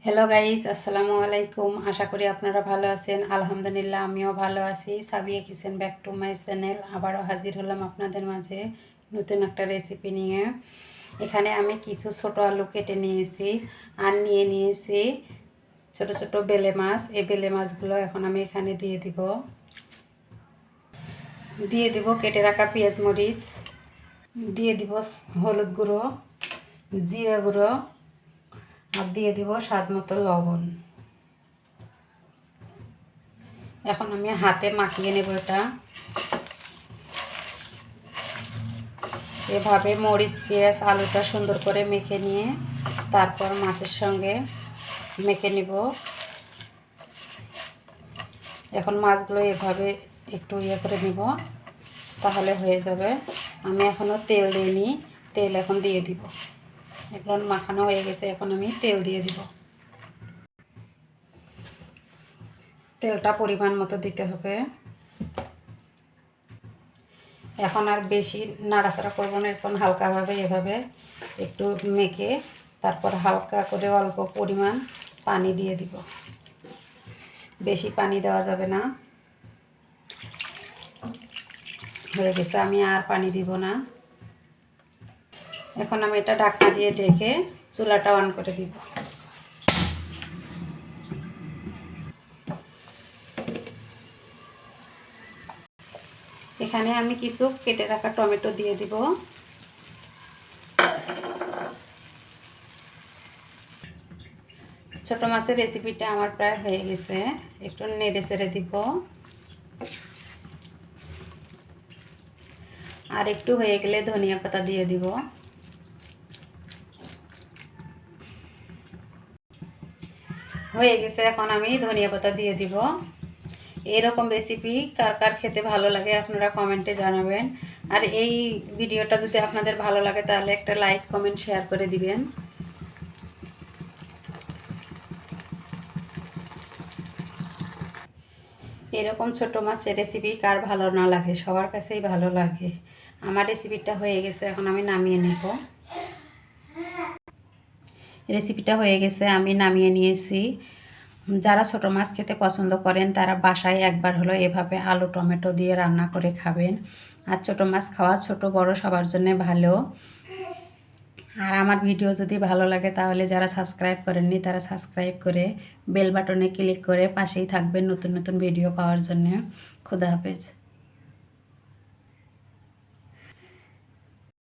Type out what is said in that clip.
Hello guys, আসসালামু আলাইকুম। আশা করি আপনারা ভালো আছেন। আলহামদুলিল্লাহ আমিও ভালো আছি। Sabiya kitchen back to my channel. আবারও হাজির হলাম আপনাদের মাঝে নতুন একটা রেসিপি নিয়ে। এখানে আমি কিছু ছোট আলু কেটে নিয়েছি আর নিয়েছি ছোট ছোট বেলে মাছ। এই বেলে মাছগুলো এখন আমি এখানে দিয়ে দিব কেটে রাখা পেঁয়াজ মরিচ, দিয়ে দিব হলুদ গুঁড়ো, জিরা গুঁড়ো আর দিয়ে দিব স্বাদ মতো লবণ। এখন আমি হাতে মাখিয়ে নেব এটা। এভাবে মরিচ পেঁয়াজ আলুটা সুন্দর করে মেখে নিয়ে তারপর মাছের সঙ্গে মেখে নিব। এখন মাছগুলো এভাবে একটু করে নিব, তাহলে হয়ে যাবে। আমি এখনও তেল দিইনি, তেল এখন দিয়ে দিব। এখন মাখানো হয়ে গেছে, এখন আমি তেল দিয়ে দিব। তেলটা পরিমাণ মতো দিতে হবে। এখন আর বেশি নাড়াচাড়া করবো না, এখন হালকাভাবে এভাবে একটু মেখে তারপর হালকা করে অল্প পরিমাণ পানি দিয়ে দিব। বেশি পানি দেওয়া যাবে না। হয়ে গেছে, আমি আর পানি দিব না। এখন আমি এটা ঢাকনা দিয়ে ঢেকে চুলাটা অন করে দিব। এখানে আমি কিছু কেটে রাখা টমেটো দিয়ে দিব। ছোট মাছের রেসিপিটা আমার প্রায় হয়ে গেছে, একটু নেড়ে চেড়ে দিব। আর একটু হয়ে গেলে ধনিয়া পাতা দিয়ে দিব। হয়ে গেছে, এখন আমি ধনিয়া পাতা দিয়ে দিব। এরকম রেসিপি কার কার খেতে ভালো লাগে আপনারা কমেন্টে জানাবেন। আর এই ভিডিওটা যদি আপনাদের ভালো লাগে তাহলে একটা লাইক কমেন্ট শেয়ার করে দিবেন। এরকম ছোট মাছের রেসিপি কার ভালো না লাগে, সবার কাছেই ভালো লাগে। আমার রেসিপিটা হয়ে গেছে, এখন আমি নামিয়ে নেব। রেসিপিটা হয়ে গেছে, আমি নামিয়ে নিয়েছি। যারা ছোট মাছ খেতে পছন্দ করেন তারা বাসায় একবার হলো এভাবে আলু টমেটো দিয়ে রান্না করে খাবেন। আর ছোট মাছ খাওয়া ছোট বড় সবার জন্য ভালো। আর আমার ভিডিও যদি ভালো লাগে তাহলে যারা সাবস্ক্রাইব করেননি তারা সাবস্ক্রাইব করে বেল বাটনে ক্লিক করে পাশেই থাকবেন নতুন নতুন ভিডিও পাওয়ার জন্য। খুদা হাফেজ।